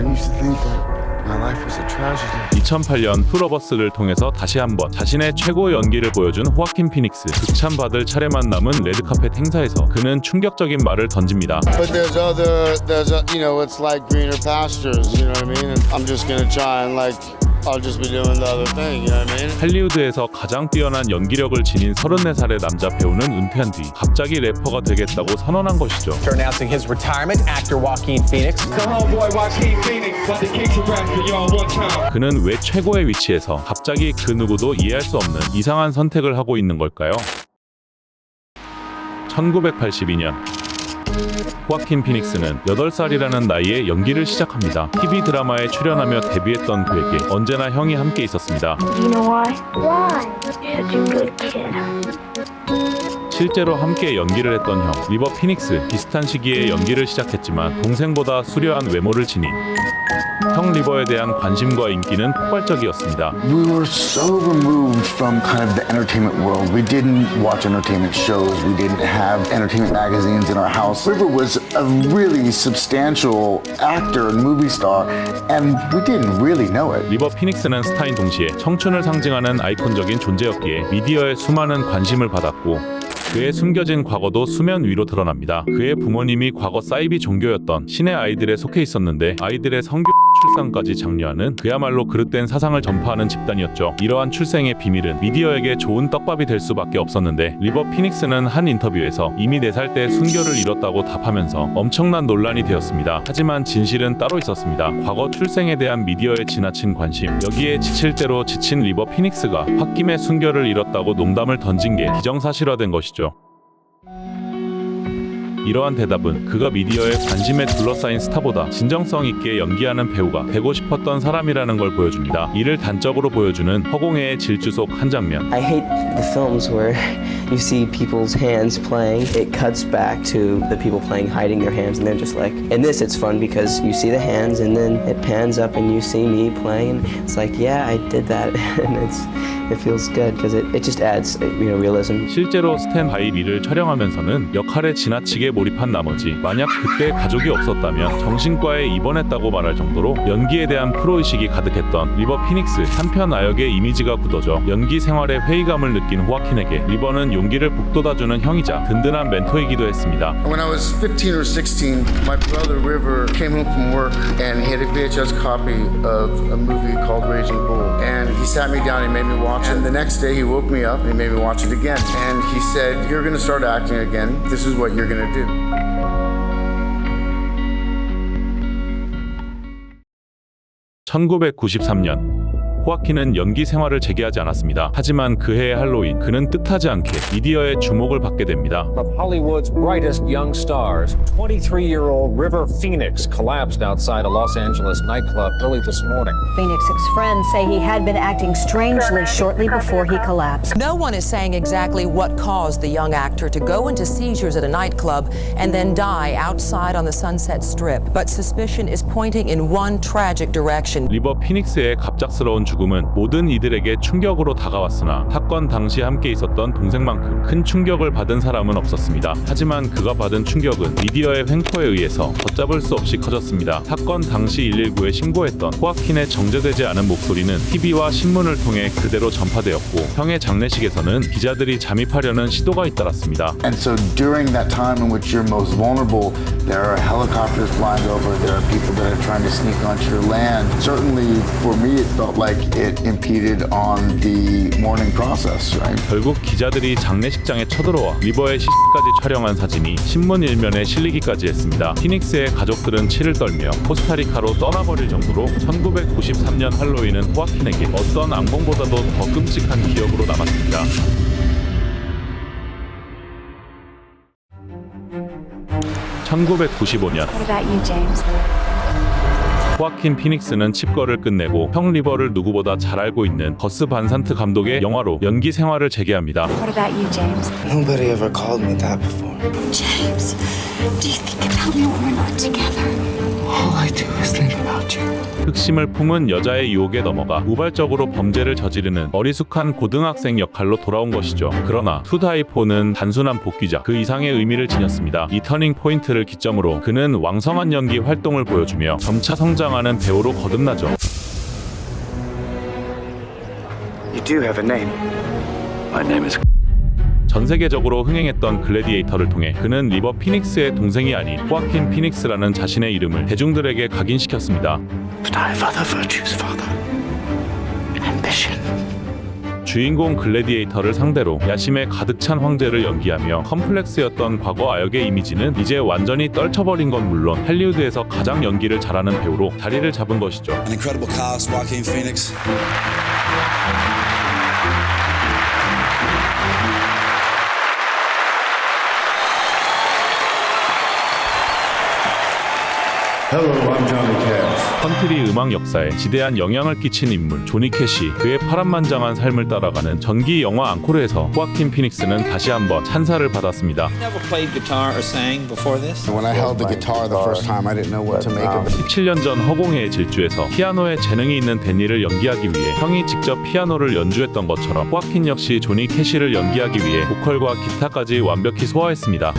I used to think that my life was a tragedy. 2008년 투러버스를 통해서 다시 한번 자신의 최고 연기를 보여준 호아킨 피닉스. 극찬받을 차례만 남은 레드카펫 행사에서 그는 충격적인 말을 던집니다. But you know, it's like greener pastures, you know what I mean? And I'm just gonna try and I'll just be doing the other thing, you know what I mean? 할리우드에서 가장 뛰어난 연기력을 지닌 34살의 남자 배우는 은퇴한 뒤 갑자기 래퍼가 되겠다고 선언한 것이죠. After announcing his retirement, actor Joaquin Phoenix. The homeboy Joaquin Phoenix, but the kicks a rap for y'all one time. 그는 왜 최고의 위치에서 갑자기 그 누구도 이해할 수 없는 이상한 선택을 하고 있는 걸까요? 1982년 호아킨 피닉스는 8살이라는 나이에 연기를 시작합니다. TV 드라마에 출연하며 데뷔했던 그에게 언제나 형이 함께 있었습니다. You know why? Why? You're such a good kid. 실제로 함께 연기를 했던 형 리버 피닉스. 비슷한 시기에 연기를 시작했지만 동생보다 수려한 외모를 지닌 형 리버에 대한 관심과 인기는 폭발적이었습니다. We were so removed from kind of the entertainment world. We didn't watch entertainment shows. We didn't have entertainment magazines in our house. River was a really substantial actor and movie star, and we didn't really know it. 리버 피닉스는 스타인 동시에 청춘을 상징하는 아이콘적인 존재였기에 미디어에 수많은 관심을 받았고 그의 숨겨진 과거도 수면 위로 드러납니다. 그의 부모님이 과거 사이비 종교였던 신의 아이들에 속해 있었는데 아이들의 성교 출산까지 장려하는 그야말로 그릇된 사상을 전파하는 집단이었죠. 이러한 출생의 비밀은 미디어에게 좋은 떡밥이 될 수밖에 없었는데 리버 피닉스는 한 인터뷰에서 이미 4살 때 순교를 잃었다고 답하면서 엄청난 논란이 되었습니다. 하지만 진실은 따로 있었습니다. 과거 출생에 대한 미디어의 지나친 관심, 여기에 지칠 대로 지친 리버 피닉스가 홧김에 순교를 잃었다고 농담을 던진 게 기정사실화된 것이죠. 이러한 대답은 그가 미디어의 관심에 둘러싸인 스타보다 진정성 있게 연기하는 배우가 되고 싶었던 사람이라는 걸 보여줍니다. 이를 단적으로 보여주는 허공의 질주 속 한 장면. I hate the films where you see people's hands playing. It cuts back to the people playing hiding their hands and they're just like, in this it's fun because you see the hands and then it pans up and you see me playing. It's like, yeah, I did that and it feels good because it just adds, realism. 실제로 스탠 바이 리를 촬영하면서는 역할에 지나치게 몰입한 나머지 만약 그때 가족이 없었다면 정신과에 입원했다고 말할 정도로 연기에 대한 프로의식이 가득했던 리버 피닉스. 한편 아역의 이미지가 굳어져 연기 생활에 회의감을 느낀 호아킨에게 리버는 용기를 북돋아주는 형이자 든든한 멘토이기도 했습니다. When I was 15 or 16, my brother River came home from work and he had a VHS copy of a movie called Raging Bull. And he sat me down and made me watch it. And the next day he woke me up and he made me watch it again. And he said, "You're going to start acting again. This is what you're going to do." 1993년 호아킨은 연기 생활을 재개하지 않았습니다. 하지만 그해의 할로윈 그는 뜻하지 않게 미디어의 주목을 받게 됩니다. Of Hollywood's brightest young stars, 23-year-old River Phoenix collapsed outside a Los Angeles nightclub early this morning. Phoenix's friends say he had been acting strangely shortly before he collapsed. No one is saying exactly what caused the young actor to go into seizures at a nightclub and then die outside on the Sunset Strip. But suspicion is pointing in one tragic direction. 리버 피닉스의 갑작스러운 죽음은 모든 이들에게 충격으로 다가왔으나 사건 당시 함께 있었던 동생만큼 큰 충격을 받은 사람은 없었습니다. 하지만 그가 받은 충격은 미디어의 횡포에 의해서 걷잡을 수 없이 커졌습니다. 사건 당시 119에 신고했던 호아킨의 정제되지 않은 목소리는 TV와 신문을 통해 그대로 전파되었고 형의 장례식에서는 기자들이 잠입하려는 시도가 잇따랐습니다. And so during that time in which you're most vulnerable, there are helicopters flying over, there are people that are trying to sneak onto your land. Certainly for me it felt like it impeded on the mourning process, right? 결국 기자들이 장례식장에 쳐들어와 리버의 시신까지 촬영한 사진이 신문 일면에 실리기까지 했습니다. 피닉스의 가족들은 치를 떨며 코스타리카로 떠나버릴 정도로 1993년 할로윈은 호아킨에게 어떤 악몽보다도 더 끔찍한 기억으로 남았습니다. 1995년 What about you, James? 호아킨 피닉스는 칩거를 끝내고 형 리버를 누구보다 잘 알고 있는 거스 반산트 감독의 영화로 연기 생활을 재개합니다. What about you, James? Nobody ever called me that before. James, do you think about me when we're not together? All I do is think about 흑심을 품은 여자의 유혹에 넘어가 우발적으로 범죄를 저지르는 어리숙한 고등학생 역할로 돌아온 것이죠. 그러나 투다이포는 단순한 복귀작 그 이상의 의미를 지녔습니다. 이 터닝 포인트를 기점으로 그는 왕성한 연기 활동을 보여주며 점차 성장하는 배우로 거듭나죠. You do have a name. My name is. 전 세계적으로 흥행했던 글래디에이터를 통해 그는 리버 피닉스의 동생이 아닌 호아킨 피닉스라는 자신의 이름을 대중들에게 각인시켰습니다. But I have other virtues, father. Ambition. 주인공 글래디에이터를 상대로 야심에 가득 찬 황제를 연기하며 컴플렉스였던 과거 아역의 이미지는 이제 완전히 떨쳐버린 건 물론 할리우드에서 가장 연기를 잘하는 배우로 자리를 잡은 것이죠. An incredible cast, Joaquin Phoenix. Hello, I'm Johnny Cash. 컨트리 음악 역사에 지대한 영향을 끼친 인물 조니 캐시. 그의 파란만장한 삶을 따라가는 전기 영화 앙코르에서 호아킨 피닉스는 다시 한번 찬사를 받았습니다. Never played guitar or sang before this? When I held the guitar the first time, I didn't know what to make of it. 17년 전 허공의 질주에서 피아노에 재능이 있는 데니를 연기하기 위해 형이 직접 피아노를 연주했던 것처럼 호아킨 역시 조니 캐시를 연기하기 위해 보컬과 기타까지 완벽히 소화했습니다.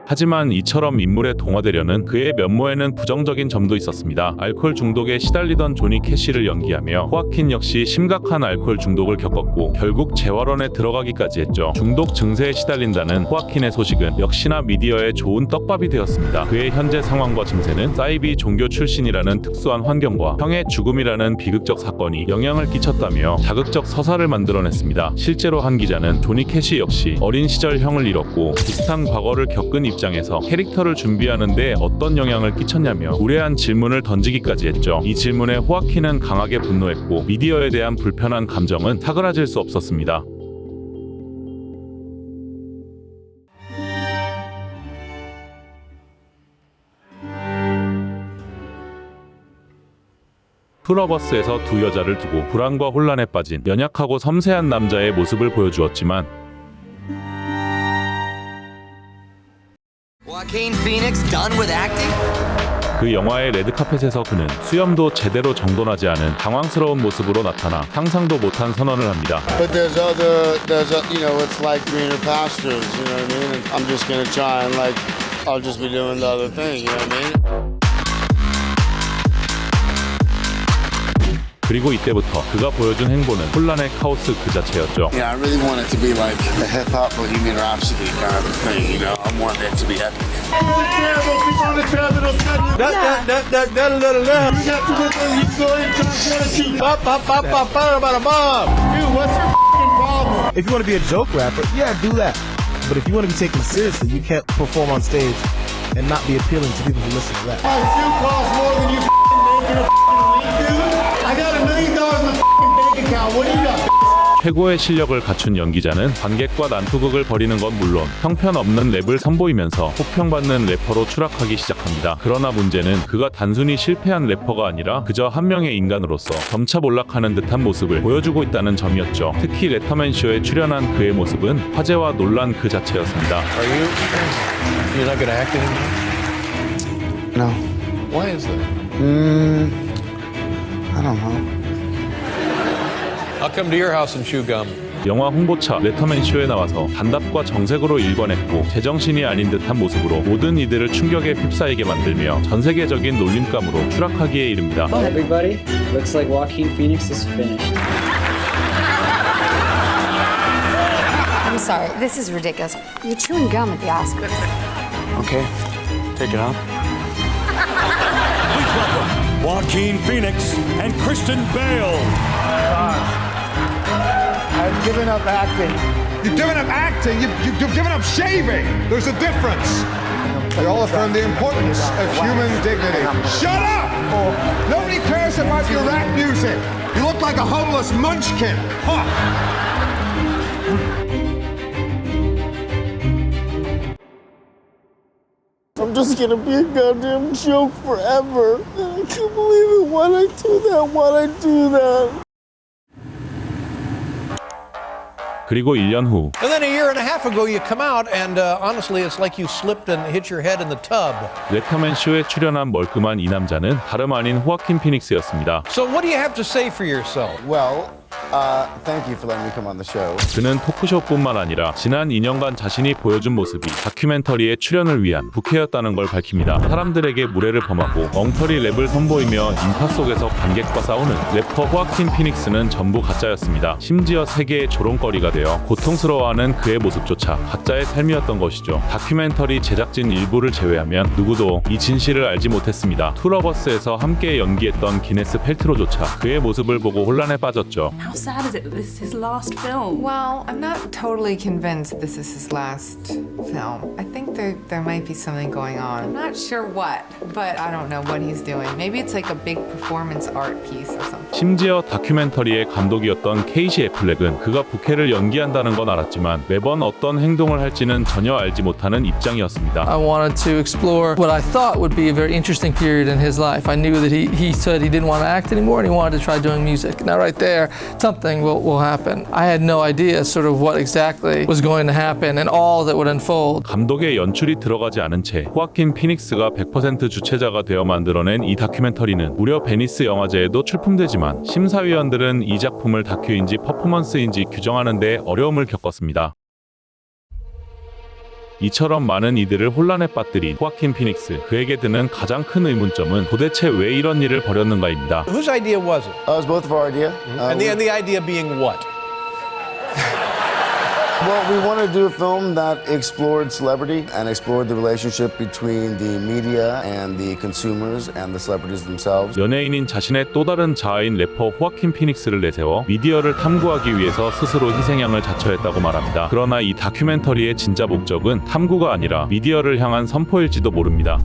하지만 이처럼 인물에 동화되려는 그의 면모에는 부정적인 점도 있었습니다. 알코올 중독에 시달리던 조니 캐시를 연기하며 호아킨 역시 심각한 알코올 중독을 겪었고 결국 재활원에 들어가기까지 했죠. 중독 증세에 시달린다는 호아킨의 소식은 역시나 미디어에 좋은 떡밥이 되었습니다. 그의 현재 상황과 증세는 사이비 종교 출신이라는 특수한 환경과 형의 죽음이라는 비극적 사건이 영향을 끼쳤다며 자극적 서사를 만들어냈습니다. 실제로 한 기자는 조니 캐시 역시 어린 시절 형을 잃었고 비슷한 과거를 겪은 입장에서 캐릭터를 준비하는데 어떤 영향을 끼쳤냐며 무례한 질문을 던지기까지 했죠. 이 질문에 호아킨은 강하게 분노했고 미디어에 대한 불편한 감정은 사그라질 수 없었습니다. 투러버스에서 두 여자를 두고 불안과 혼란에 빠진 연약하고 섬세한 남자의 모습을 보여주었지만 Joaquin Phoenix done with acting? 그 영화의 레드카펫에서 그는 수염도 제대로 정돈하지 않은 당황스러운 모습으로 나타나 상상도 못한 선언을 합니다. But there's you know, it's like greener pastures, you know what I mean? I'm just gonna try and like, I'll just be doing the other thing, you know what I mean? 그리고 이때부터 그가 보여준 행보는 혼란의 카오스 그 자체였죠. Yeah, I really want it to be like a hip hop Bohemian Rhapsody kind of thing, you know? I want it to be epic. If you want to be a joke rapper, yeah, do that. But if you want to be taken seriously, you can't perform on stage and not be appealing to people who listen to that. My suit costs more than you make in a week, dude. I got $1 million in the bank account. What do you got? 최고의 실력을 갖춘 연기자는 관객과 난투극을 벌이는 건 물론 형편없는 랩을 선보이면서 호평받는 래퍼로 추락하기 시작합니다. 그러나 문제는 그가 단순히 실패한 래퍼가 아니라 그저 한 명의 인간으로서 점차 몰락하는 듯한 모습을 보여주고 있다는 점이었죠. 특히 레터맨 쇼에 출연한 그의 모습은 화제와 논란 그 자체였습니다. You're not good at acting anymore? No. Why is that? I don't know. I'll come to your house and chew gum. 영화 홍보차 레터맨 쇼에 나와서 단답과 정색으로 일관했고 제정신이 아닌 듯한 모습으로 모든 이들을 충격에 휩싸이게 만들며 전 세계적인 놀림감으로 추락하기에 이릅니다. Everybody, looks like Joaquin Phoenix is finished. I'm sorry, this is ridiculous. You're chewing gum at the Oscars. Okay, take it out. Please welcome Joaquin Phoenix and Christian Bale. I've given up acting. You've given up acting? You've given up shaving. There's a difference. They all affirm the importance of human dignity. Shut up! Nobody cares about your rap music. You look like a homeless munchkin. Huh? I'm just gonna be a goddamn joke forever. I can't believe it. Why'd I do that? Why'd I do that? 그리고 1년 후 And then a year and a half ago, you come out, and honestly, it's like you slipped and hit your head in the tub. 레터맨 쇼에 출연한 멀끔한 이 남자는 다름 아닌 호아킨 피닉스였습니다. So, what do you have to say for yourself? Well, thank you for letting me come on the show. 그는 토크쇼뿐만 아니라 지난 2년간 자신이 보여준 모습이 다큐멘터리에 출연을 위한 부캐였다는 걸 밝힙니다. 사람들에게 무례를 범하고 엉터리 랩을 선보이며 인파 속에서 관객과 싸우는 래퍼 호아킨 피닉스는 전부 가짜였습니다. 심지어 세계의 조롱거리가 되어 고통스러워하는 그의 모습조차 가짜의 삶이었던 것이죠. 다큐멘터리 제작진 일부를 제외하면 누구도 이 진실을 알지 못했습니다. 투러버스에서 함께 연기했던 기네스 펠트로조차 그의 모습을 보고 혼란에 빠졌죠. How sad is it that this is his last film? Well, I'm not totally convinced this is his last film. I think there might be something going on. I'm not sure what, but I don't know what he's doing. Maybe it's like a big performance art piece or something. 심지어 다큐멘터리의 감독이었던 케이시 애플렉은 그가 부캐를 연기한다는 건 알았지만 매번 어떤 행동을 할지는 전혀 알지 못하는 입장이었습니다. I wanted to explore what I thought would be a very interesting period in his life. I knew that he said he didn't want to act anymore and he wanted to try doing music. Now right there, something will happen. I had no idea sort of what exactly was going to happen and all that would unfold. 감독의 연출이 들어가지 않은 채 호아킨 피닉스가 100% 주체자가 되어 만들어낸 이 다큐멘터리는 무려 베니스 영화제에도 출품되지만 심사위원들은 이 작품을 다큐인지 퍼포먼스인지 규정하는 데 어려움을 겪었습니다. 이처럼 많은 이들을 혼란에 빠뜨린 호아킨 피닉스, 그에게 드는 가장 큰 의문점은 도대체 왜 이런 일을 벌였는가입니다. Whose idea was it? It was both of our idea. And the idea being what? Well, we wanted to do a film that explored celebrity and explored the relationship between the media and the consumers and the celebrities themselves. 연예인인 자신의 또 다른 자아인 래퍼 호아킨 피닉스를 내세워 미디어를 탐구하기 위해서 스스로 희생양을 자처했다고 말합니다. 그러나 이 다큐멘터리의 진짜 목적은 탐구가 아니라 미디어를 향한 선포일지도 모릅니다.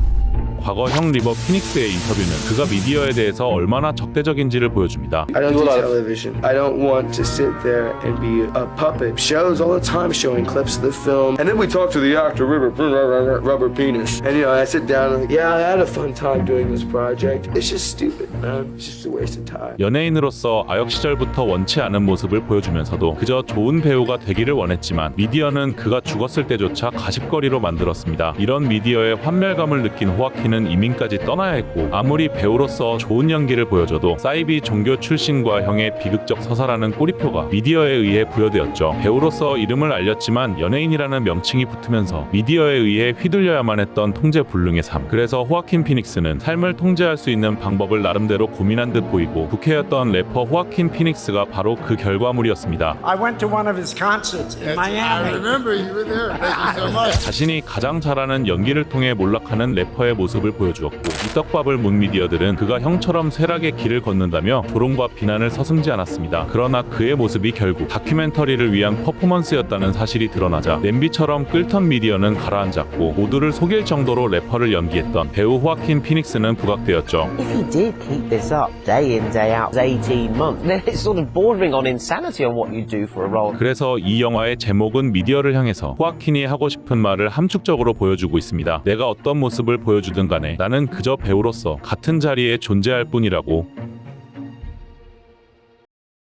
과거 형 리버 피닉스의 인터뷰는 그가 미디어에 대해서 얼마나 적대적인지를 보여줍니다. I don't do television. I don't want to sit there and be a puppet. Shows all the time showing clips of the film. And then we talk to the actor, Rubber Penis. And I sit down and I had a fun time doing this project. It's just stupid, man. It's just a waste of time. 연예인으로서 아역 시절부터 원치 않은 모습을 보여주면서도 그저 좋은 배우가 되기를 원했지만 미디어는 그가 죽었을 때조차 가십거리로 만들었습니다. 이런 미디어의 환멸감을 느낀 호아킨 이민까지 떠나야 했고 아무리 배우로서 좋은 연기를 보여줘도 사이비 종교 출신과 형의 비극적 서사라는 꼬리표가 미디어에 의해 부여되었죠. 배우로서 이름을 알렸지만 연예인이라는 명칭이 붙으면서 미디어에 의해 휘둘려야만 했던 통제불능의 삶. 그래서 호아킨 피닉스는 삶을 통제할 수 있는 방법을 나름대로 고민한 듯 보이고 부캐였던 래퍼 호아킨 피닉스가 바로 그 결과물이었습니다. I went to one of his concerts in Miami. I remember you were there. Thank you so much. 자신이 가장 잘하는 연기를 통해 몰락하는 래퍼의 모습을 보여주었고 이 떡밥을 문 미디어들은 그가 형처럼 쇠락의 길을 걷는다며 조롱과 비난을 서슴지 않았습니다. 그러나 그의 모습이 결국 다큐멘터리를 위한 퍼포먼스였다는 사실이 드러나자 냄비처럼 끓던 미디어는 가라앉았고 모두를 속일 정도로 래퍼를 연기했던 배우 호아킨 피닉스는 부각되었죠. If he did keep this up day in day out 18 months, then it's sort of bordering on insanity on what you do for a role. 그래서 이 영화의 제목은 미디어를 향해서 호아킨이 하고 싶은 말을 함축적으로 보여주고 있습니다. 내가 어떤 모습을 보여주든 간에 나는 그저 배우로서 같은 자리에 존재할 뿐이라고.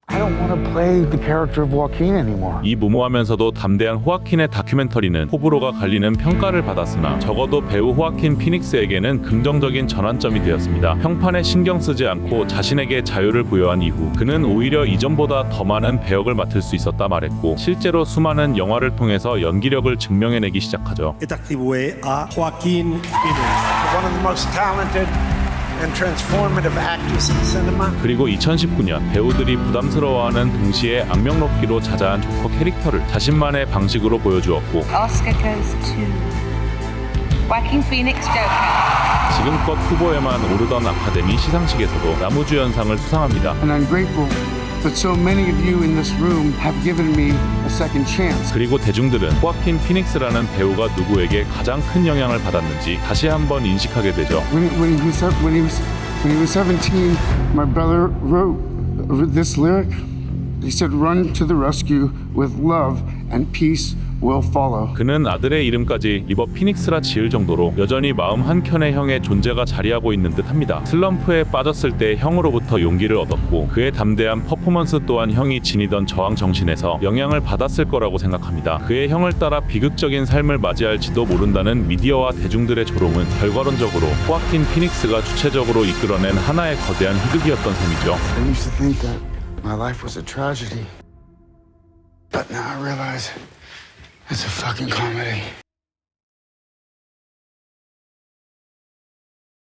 I don't want to play the character of Joaquin anymore. 이 무모하면서도 담대한 호아킨의 다큐멘터리는 호불호가 갈리는 평가를 받았으나 적어도 배우 호아킨 피닉스에게는 긍정적인 전환점이 되었습니다. 평판에 신경 쓰지 않고 자신에게 자유를 부여한 이후 그는 오히려 이전보다 더 많은 배역을 맡을 수 있었다 말했고 실제로 수많은 영화를 통해서 연기력을 증명해내기 시작하죠. Est attribué à Joaquin Phoenix, one of the most talented and transformative actors in cinema. 그리고 2019년 배우들이 부담스러워하는 동시에 악명높기로 자자한 조커 캐릭터를 자신만의 방식으로 보여주었고 Oscar goes to Joaquin Phoenix Joker. 지금껏 후보에만 오르던 아카데미 시상식에서도 나무주연상을 수상합니다. And I'm grateful that so many of you in this room have given me a second chance. 그리고 대중들은 호아킨 피닉스라는 배우가 누구에게 가장 큰 영향을 받았는지 다시 한번 인식하게 되죠. When he was 17, my brother wrote this lyric. He said, "Run to the rescue with love and peace will follow. 그는 아들의 이름까지 리버 피닉스라 지을 정도로 여전히 마음 한켠에 형의 존재가 자리하고 있는 듯합니다. 슬럼프에 빠졌을 때 형으로부터 용기를 얻었고 그의 담대한 퍼포먼스 또한 형이 지니던 저항 정신에서 영향을 받았을 거라고 생각합니다. 그의 형을 따라 비극적인 삶을 맞이할지도 모른다는 미디어와 대중들의 조롱은 결과론적으로 호아킨 피닉스가 주체적으로 이끌어낸 하나의 거대한 희극이었던 셈이죠. I used to think that my life was a tragedy, but now I realize it's a fucking comedy.